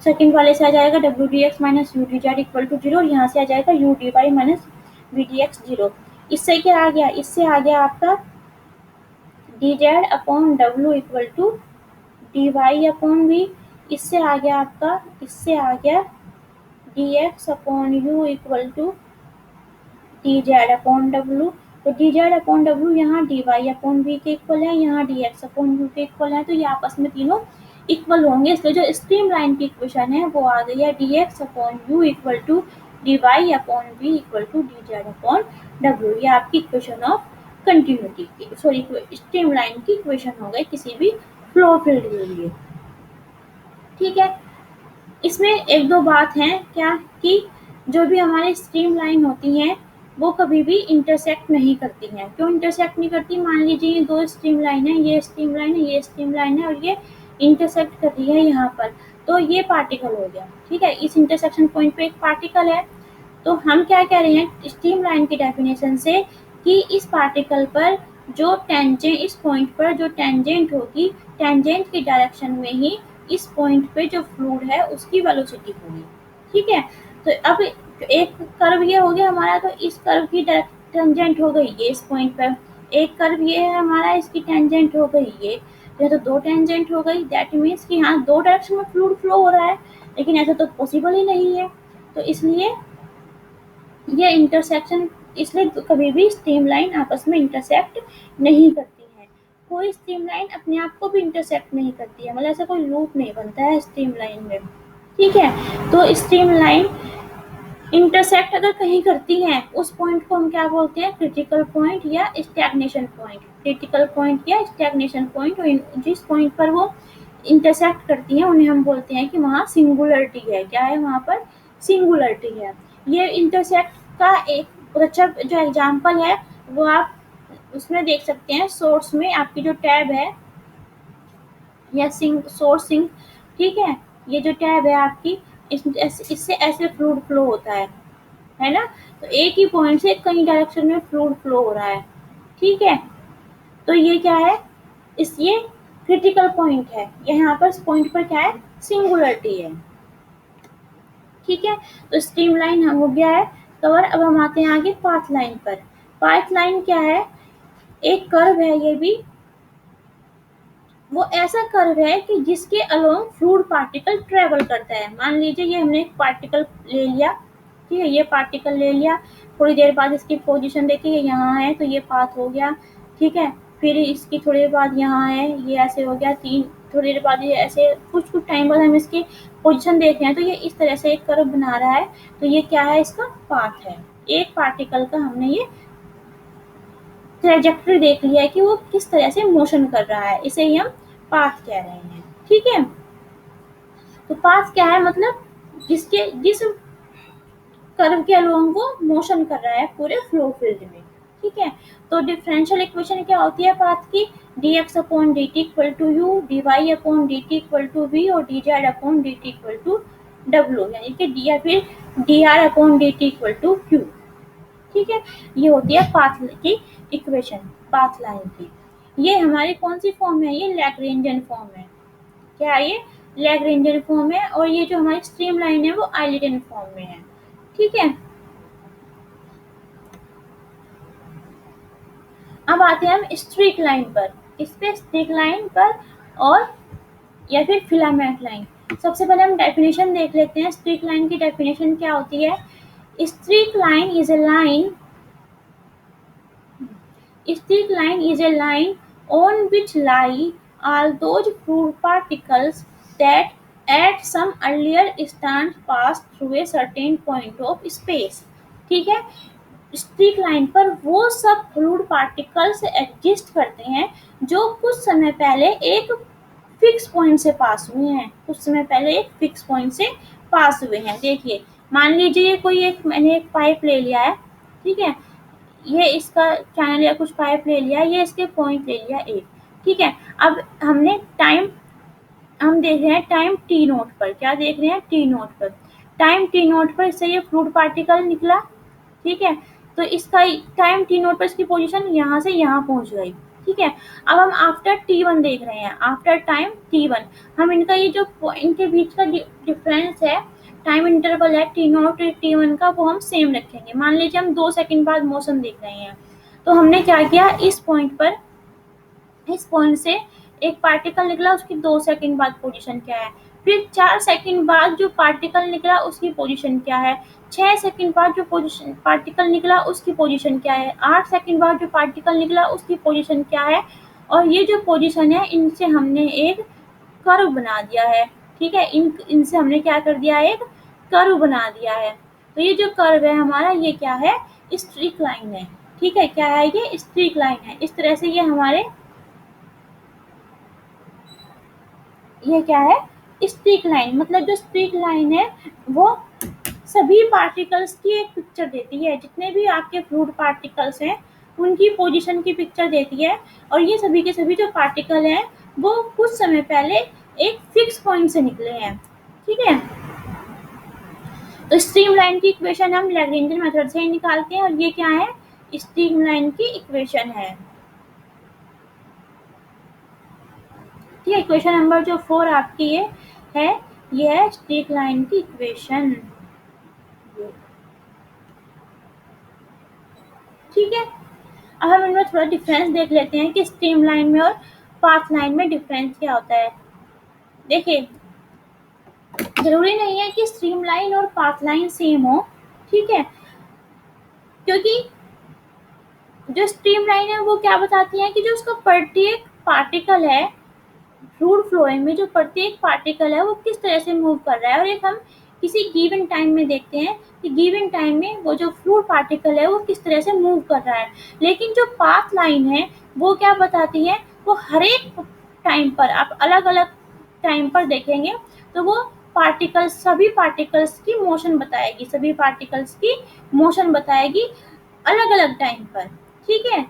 Second वाले से आ जाएगा डब्ल्यू D x minus you d z equal to zero, यहाँ से आ जाएगा u D Y minus v d x zero. इससे क्या आ गया, इससे आ गया आपका डी जेड अपॉन डब्ल्यू equal to d y upon v. इससे आ गया आपका, इससे आ गया d x upon u equal to d z upon डब्ल्यू। तो डी जेड अपॉन डब्ल्यू यहाँ डी वाई अपॉन वी के इक्वल है, यहाँ डी एक्स अपॉन यू के इक्वल है। तो ये आपस में तीनों इक्वल होंगे, इसलिए जो स्ट्रीम लाइन की इक्वेशन है वो आ गई है d x upon u equal to d y upon v equal to d z upon डब्ल्यू। ये आपकी इक्वेशन ऑफ कंटिन्यूटी की, सॉरी स्ट्रीम लाइन की इक्वेशन हो गई किसी भी फ्लो फील्ड के लिए। ठीक है, इसमें एक दो बात है क्या कि जो भी हमारी स्ट्रीम लाइन होती हैं वो कभी भी इंटरसेक्ट नहीं करती हैं। क्यों इंटरसेक्ट नहीं करती, मान लीजिए ये दो स्ट्रीम लाइन है, ये स्ट्रीम लाइन है, ये स्ट्रीम लाइन है और ये इंटरसेक्ट कर रही है यहाँ पर, तो ये पार्टिकल हो गया। ठीक है, इस इंटरसेक्शन पॉइंट पे एक पार्टिकल है। तो हम क्या कह रहे हैं स्ट्रीम लाइन की डेफिनेशन से कि इस पार्टिकल पर जो टेंजेंट, इस पॉइंट पर जो टेंजेंट होगी, टेंजेंट की डायरेक्शन में ही इस पॉइंट पे जो फ्लूइड है उसकी वेलोसिटी होगी। ठीक है, तो अब एक कर्व ये हो गया हमारा, तो इस कर्व की टेंजेंट हो गई ये इस पॉइंट पर। एक कर्व ये है हमारा, इसकी टेंजेंट हो गई ये, तो दो टेंजेंट हो गई। दैट मीन्स कि हाँ दो डायरेक्शन में फ्लूइड फ्लो हो रहा है, लेकिन ऐसा तो पॉसिबल ही नहीं है। तो इसलिए ये इंटरसेक्शन, इसलिए कभी भी स्ट्रीम लाइन आपस में इंटरसेक्ट नहीं करती है। कोई स्ट्रीम लाइन अपने आप को भी इंटरसेक्ट नहीं करती है, मतलब ऐसा कोई लूप नहीं बनता है स्ट्रीम लाइन में। ठीक है, तो स्ट्रीम लाइन इंटरसेक्ट अगर कहीं करती हैं उस पॉइंट को हम क्या बोलते हैं, क्रिटिकल पॉइंट या स्टैग्नेशन पॉइंट। क्रिटिकल पॉइंट या स्टैग्नेशन पॉइंट, जिस पॉइंट पर वो इंटरसेक्ट करती हैं उन्हें हम बोलते हैं कि वहाँ सिंगुलरिटी है। क्या है वहाँ पर, सिंगुलरिटी है। ये इंटरसेक्ट का एक अच्छा जो एग्जाम्पल है वो आप उसमें देख सकते हैं, सोर्स में आपकी जो टैब है या सोर्स सिंक, ठीक है, ये जो टैब है आपकी, इससे ऐसे फ्लूइड फ्लो होता है ना। तो एक ही पॉइंट से कई डायरेक्शन में फ्लूइड फ्लो हो रहा है। ठीक है, तो ये क्या है, ये क्रिटिकल पॉइंट है, यहाँ पर पॉइंट पर क्या है, सिंगुलरिटी है। ठीक है, तो स्ट्रीम लाइन हो गया है कवर। अब हम आते हैं आगे पाथ लाइन पर। पाथ लाइन क्या है, एक कर्व है, ये भी वो ऐसा कर्व है कि जिसके अलोंग फ्लूइड पार्टिकल ट्रेवल करता है। मान लीजिए ये हमने एक पार्टिकल ले लिया, ठीक है, ये पार्टिकल ले लिया, थोड़ी देर बाद इसकी पोजीशन देखिए यहाँ है, तो ये पाथ हो गया। ठीक है, फिर इसकी थोड़ी देर बाद यहाँ है, ये ऐसे हो गया, थोड़ी देर बाद ये ऐसे, कुछ टाइम बाद हम इसकी पोजीशन देख रहे हैं, तो ये इस तरह से एक कर्व बना रहा है। तो ये क्या है, इसका पाथ है। एक पार्टिकल का हमने ये ट्रेजेक्टरी देख लिया है कि वो किस तरह से मोशन कर रहा है, इसे ही हम पाथ कह रहे हैं। ठीक है, तो पाथ क्या है, मतलब जिस कर्व के अलोंग वो मोशन कर रहा है पूरे फ्लो फील्ड में। ठीक है, तो डिफरेंशियल इक्वेशन क्या होती है पाथ की, dx upon dt equal to u, dy upon dt equal to v और dz upon dt equal to w, यानी कि d या फिर dr upon dt equal to q। ठीक है, ये होती है पाथ की इक्वेशन, पाथ लाइन की। ये हमारी कौन सी फॉर्म है, ये लैग्रेंजियन फॉर्म है। क्या है, ये लैग्रेंजियन फॉर्म है। और ये जो हमारी स्ट्रीम लाइन है वो आइलेटन फॉर्म में है। ठीक है, अब आते हैं हम स्ट्रीक लाइन पर। इस पे स्ट्रीक लाइन पर और या फिर फिलामेंट लाइन। सबसे पहले हम डेफिनेशन देख लेते हैं। स्ट्रीक लाइन की डेफिनेशन क्या होती है, streak line is a line, streak line is a line on which lie all those fluid particles that at some earlier instant pass through a certain point of space। ठीक है, streak line पर वो सब fluid particles exist करते हैं जो कुछ समय पहले एक फिक्स पॉइंट से पास हुए हैं, कुछ समय पहले एक फिक्स पॉइंट से पास हुए हैं। देखिए मान लीजिए कोई मैंने एक पाइप ले लिया है, ठीक है, ये इसका चैनल या कुछ पाइप ले लिया, ये इसके पॉइंट ले लिया एक, ठीक है। अब हमने टाइम, हम देख रहे हैं टाइम टी नोट पर, क्या देख रहे हैं, टी नोट पर, टाइम टी नोट पर इससे ये फ्लूइड पार्टिकल निकला, ठीक है। तो इसका टाइम टी नोट पर इसकी पोजीशन यहाँ से यहाँ पहुँच गई, ठीक है। अब हम आफ्टर टी वन देख रहे हैं, आफ्टर टाइम टी वन, हम इनका ये जो इनके बीच का डिफरेंस है, टाइम इंटरवल है टी नोट टी वन का, वो हम सेम रखेंगे। मान लीजिए हम 2 सेकंड बाद मोशन देख रहे हैं, तो हमने क्या किया, इस पॉइंट पर, इस पॉइंट से एक पार्टिकल निकला, उसकी 2 सेकंड बाद पोजीशन क्या है, फिर 4 सेकंड बाद जो पार्टिकल निकला उसकी पोजीशन क्या है, 6 सेकंड बाद जो पोजीशन पार्टिकल निकला उसकी पोजीशन क्या है, 8 सेकंड बाद जो पार्टिकल निकला उसकी पोजीशन क्या है। और ये जो पोजीशन है, इनसे हमने एक कर्व बना दिया है, ठीक है। इनसे हमने क्या कर दिया, एक कर्व बना दिया है। तो ये जो कर्व है हमारा, ये क्या है, स्ट्रीक लाइन है, ठीक है। क्या है, ये स्ट्रीक लाइन है। इस तरह से ये हमारे, ये क्या है, स्ट्रीक लाइन, मतलब जो स्ट्रीक लाइन है वो सभी पार्टिकल्स की एक पिक्चर देती है, जितने भी आपके फ्लूइड पार्टिकल्स हैं उनकी पोजीशन की पिक्चर देती है। और ये सभी के सभी जो पार्टिकल हैं वो कुछ समय पहले एक फिक्स पॉइंट से निकले हैं, ठीक है। तो स्ट्रीमलाइन की इक्वेशन हम लैग्रेंजियन मेथड से ही निकालते हैं, और ये क्या है, स्ट्रीमलाइन की इक्वेशन है, ठीक है। इक्वेशन नंबर जो 4 आपकी ये है, ये है स्ट्रीक लाइन की इक्वेशन, ठीक है। अब हम इनमें थोड़ा डिफरेंस देख लेते हैं कि स्ट्रीम लाइन में और पाथ लाइन में डिफरेंस क्या होता है। देखिए, जरूरी नहीं है कि स्ट्रीम लाइन और पाथ लाइन सेम हो, ठीक है, क्योंकि जो स्ट्रीम लाइन है वो क्या बताती है कि जो उसका प्रत्येक पार्टिकल है फ्लूइड फ्लोएम में, जो प्रत्येक पार्टिकल है वो किस तरह से मूव कर रहा है। और एक हम किसी गिवन टाइम में देखते हैं कि गिवन टाइम में वो जो फ्लूइड पार्टिकल है वो किस तरह से मूव कर रहा है। लेकिन जो पाथ लाइन है वो क्या बताती है, वो हर एक टाइम पर, आप अलग अलग टाइम पर देखेंगे तो वो पार्टिकल्स, सभी पार्टिकल्स की मोशन बताएगी, सभी पार्टिकल्स की मोशन बताएगी अलग अलग टाइम पर, ठीक है।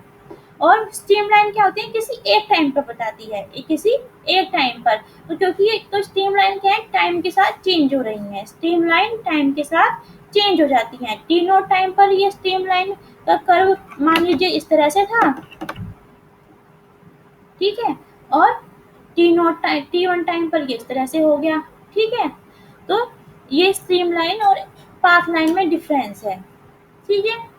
और स्ट्रीमलाइन क्या होती है, किसी एक टाइम पर बताती है, किसी एक टाइम पर। तो क्योंकि ये तो स्ट्रीमलाइन क्या है, टाइम के साथ चेंज हो रही है, स्ट्रीमलाइन टाइम के साथ चेंज हो जाती है। टी नोट टाइम पर ये स्ट्रीमलाइन का कर्व मान लीजिए इस तरह से था, ठीक है, और टी वन टाइम पर ये इस तरह से हो गया, ठीक है। तो ये स्ट्रीमलाइन और पाथ लाइन में डिफरेंस है, ठीक है।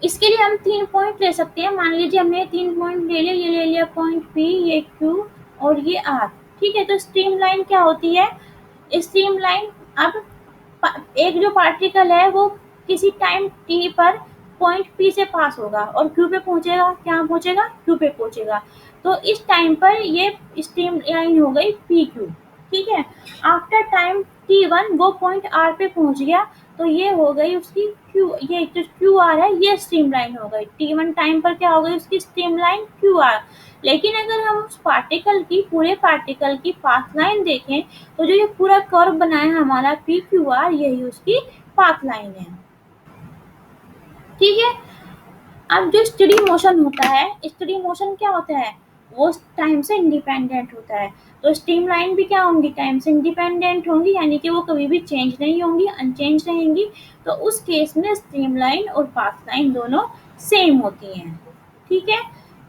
इसके लिए हम 3 पॉइंट ले सकते हैं। मान लीजिए हमने 3 पॉइंट ले लिया, ये ले लिया पॉइंट P, ये Q और ये R, ठीक है। तो स्ट्रीमलाइन क्या होती है, स्ट्रीमलाइन, अब एक जो पार्टिकल है वो किसी टाइम t पर पॉइंट P से पास होगा और Q पे पहुंचेगा, क्या पहुंचेगा, Q पे पहुंचेगा। तो इस टाइम पर ये स्ट्रीमलाइन हो गई PQ, ठीक है। आफ्टर टाइम T1 वो पॉइंट R पे पहुंच गया, तो ये हो गई उसकी Q, ये जो QR है ये स्ट्रीमलाइन हो गई। T1 टाइम पर क्या हो गई उसकी स्ट्रीमलाइन QR। लेकिन अगर हम उस पार्टिकल की, पूरे पार्टिकल की पाथ लाइन देखें तो जो ये पूरा कर्व बना है हमारा PQR, यही उसकी पाथ लाइन है, ठीक है। अब जो स्टेडी मोशन होता है, स्टेडी मोशन क्या होता है, वो टाइम से इंडिपेंडेंट होता है। तो स्ट्रीमलाइन भी क्या होंगी, टाइम से इंडिपेंडेंट होंगी, यानी कि वो कभी भी चेंज नहीं होंगी, अनचेंज रहेंगी। तो उस केस में स्ट्रीमलाइन और पाथ लाइन दोनों सेम होती हैं, ठीक है।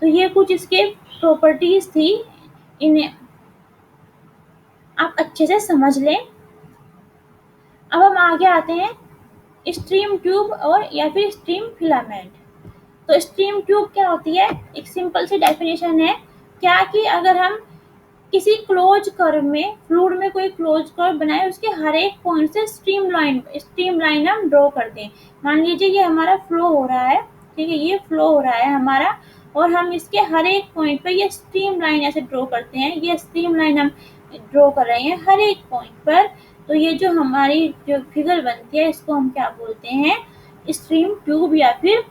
तो ये कुछ इसके प्रॉपर्टीज थी, इन्हें आप अच्छे से समझ लें। अब हम आगे आते हैं स्ट्रीम ट्यूब और या फिर स्ट्रीम फिलामेंट। तो स्ट्रीम ट्यूब क्या होती है, एक सिंपल सी डेफिनेशन है, क्या कि अगर हम किसी क्लोज कर्व में, फ्लूइड में कोई क्लोज कर्व बनाए, उसके हर एक पॉइंट से स्ट्रीम लाइन हम ड्रॉ कर दें। मान लीजिए ये हमारा फ्लो हो रहा है, ठीक है, ये फ्लो हो रहा है हमारा, और हम इसके हर एक पॉइंट पे ये स्ट्रीम लाइन ऐसे ड्रॉ करते हैं, ये स्ट्रीम लाइन हम ड्रॉ कर रहे हैं हर एक पॉइंट पर। तो ये जो हमारी जो फिगर बनती है इसको हम क्या बोलते हैं, स्ट्रीम ट्यूब या फिर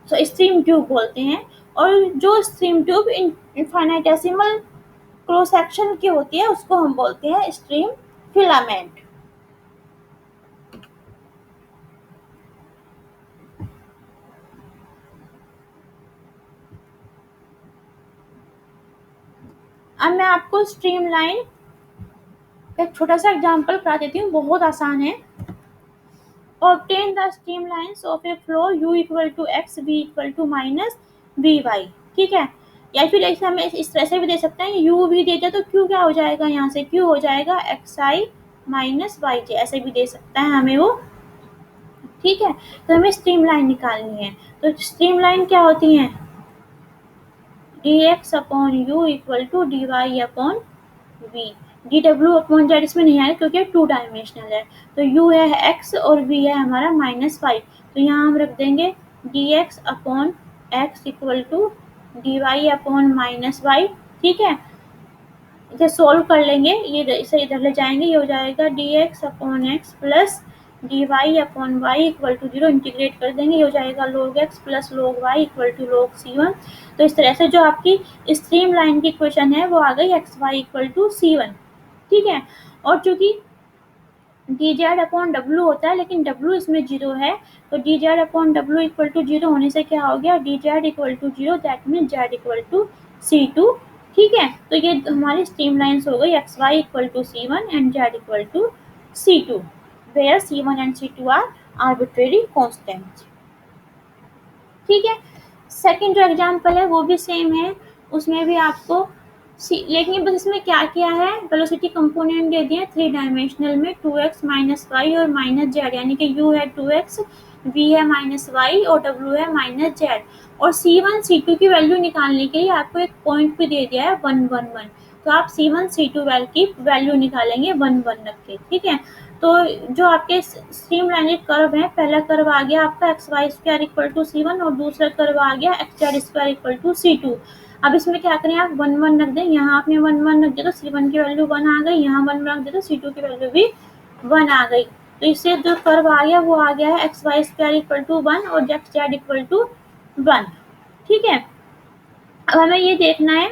स्ट्रीम ट्यूब बोलते हैं। और जो stream tube infinitesimal cross section की होती है उसको हम बोलते हैं स्ट्रीम फिलामेंट। अब मैं आपको स्ट्रीम लाइन एक छोटा सा एग्जाम्पल करा देती हूँ, बहुत आसान है। Obtain the streamlines of a flow u equal to x, v equal to minus vy, ठीक है। या फिर ऐसे हमें इस तरह से भी दे सकते हैं, u भी देते तो q क्या हो जाएगा, यहाँ से q हो जाएगा xi माइनस yj, ऐसे भी दे सकता है हमें वो, ठीक है। तो हमें स्ट्रीम लाइन निकालनी है, तो स्ट्रीम लाइन क्या होती है, dx upon u equal to dy upon v, dw upon z इसमें नहीं आएगा क्योंकि 2 डायमेंशनल है। तो u है x और v है हमारा माइनस वाई, तो यहाँ हम रख देंगे dx upon x equal to dy अपॉन माइनस वाई, ठीक है। इसे सोल्व कर लेंगे, ये इसे इधर ले जाएंगे, ये हो जाएगा dx upon x plus dy upon y equal to 0, integrate कर देंगे, ये हो जाएगा log x plus log y equal to log c1। तो इस तरह से जो आपकी स्ट्रीम लाइन की इक्वेशन है वो आ गई x y equal to c1, ठीक है। और चूंकि dz अपॉन डब्ल्यू होता है लेकिन w इसमें 0 है, तो dz अपॉन डब्ल्यू इक्वल टू 0 होने से क्या हो गया, dz equal to 0, that mean z equal to c2, ठीक है। तो ये हमारी स्ट्रीम लाइन्स हो गई x y equal to c1 and z equal to c2, where c1 and c2 are arbitrary constant, ठीक है। सेकंड जो एग्जांपल है वो भी सेम है, उसमें भी आपको लेकिन बस इसमें क्या किया है, वेलोसिटी कंपोनेंट दे दिए 3 डायमेंशनल में 2x माइनस वाई और माइनस जेड, यानी कि u है 2x, v है माइनस वाई और w है माइनस जेड। और c1 c2 की वैल्यू निकालने के लिए आपको एक पॉइंट भी दे दिया है 1 1 1, तो आप c1 c2 की वैल्यू निकालेंगे 1 1 रख के, ठीक है। तो जो आपके स्ट्रीम लाइन कर्व है, पहला कर्व आ गया आपका x y square equal to c1 और दूसरा कर्व आ गया x z square equal to c2। अब इसमें क्या करें, आप 1 1 रख दें, यहाँ आपने 1 1 रख दिया तो c1 की वैल्यू 1 आ गई, यहाँ 1 रख दिया तो c2 की वैल्यू भी 1 आ गई। तो इससे जो कर्व आ गया वो आ गया है x y square equal to 1 और एक्स जेड इक्वल टू 1, ठीक है। अब हमें ये देखना है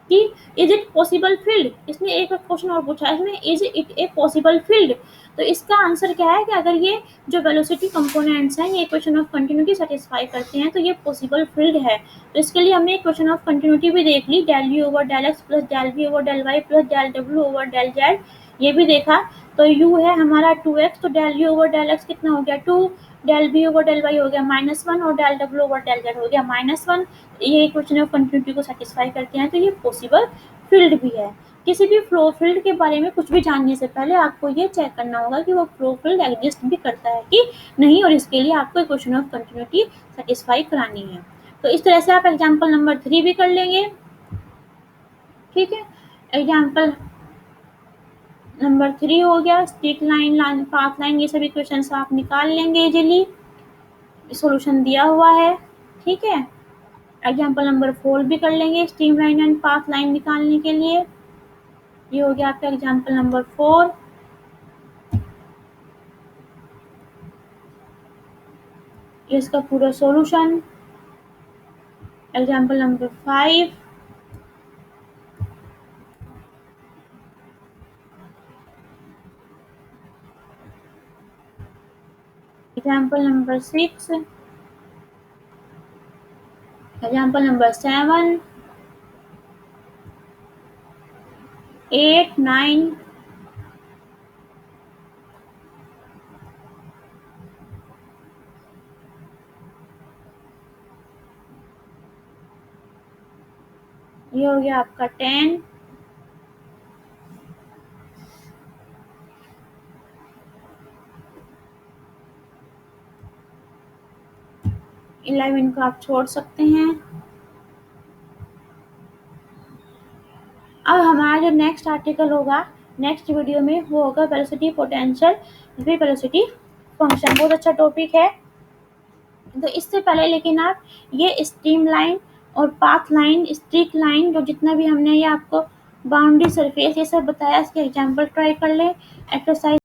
कि इज इट पॉसिबल फील्ड, इसने एक क्वेश्चन और पूछा है इसमें, is it a possible field, तो इसका आंसर क्या है कि अगर ये जो वेलोसिटी कंपोनेंट्स हैं ये इक्वेशन ऑफ कंटिन्यूटी सेटिस्फाई करते हैं तो ये पॉसिबल फील्ड है। तो इसके लिए हमने इक्वेशन ऑफ कंटिन्यूटी भी देख ली, del you over del x plus del we over del Y plus del W over del Z, ये भी देखा। तो u है हमारा 2x, तो del you over del X कितना हो गया 2, del B over del Y हो गया -1 और del W over del Z हो गया -1, ये इक्वेशन ऑफ कंटिन्यूटी को सेटिस्फाई करते हैं, तो ये पॉसिबल फील्ड भी है। किसी भी फ्लो फील्ड के बारे में कुछ भी जानने से पहले आपको ये चेक करना होगा कि वो फ्लो फील्ड एग्जिस्ट भी करता है कि नहीं, और इसके लिए आपको इक्वेशन ऑफ कंटिन्यूटी सेटिस्फाई करानी है। तो इस तरह से आप एग्जाम्पल नंबर 3 भी कर लेंगे, ठीक है। एग्जाम्पल नंबर 3 हो गया, स्ट्रिक लाइन, पाथ लाइन, ये सभी क्वेश्चन आप निकाल लेंगे इजीली, सॉल्यूशन दिया हुआ है, ठीक है। एग्जाम्पल नंबर 4 भी कर लेंगे stream line and path line निकालने के लिए, ये हो गया आपका एग्जाम्पल नंबर 4। ये इसका पूरा solution. Example number 5, example number 6, example number 7, 8, 9, ये हो गया आपका 10, 11 को आप छोड़ सकते हैं। अब हमारा जो नेक्स्ट आर्टिकल होगा नेक्स्ट वीडियो में वो होगा वेलोसिटी पोटेंशियल वेलोसिटी फंक्शन, बहुत अच्छा टॉपिक है। तो इससे पहले लेकिन आप ये स्ट्रीम लाइन और पाथ लाइन, स्ट्रिक लाइन, जो जितना भी हमने ये आपको बाउंड्री सरफेस ये सब बताया, इसके एग्जाम्पल ट्राई कर लें। एक्सरसाइज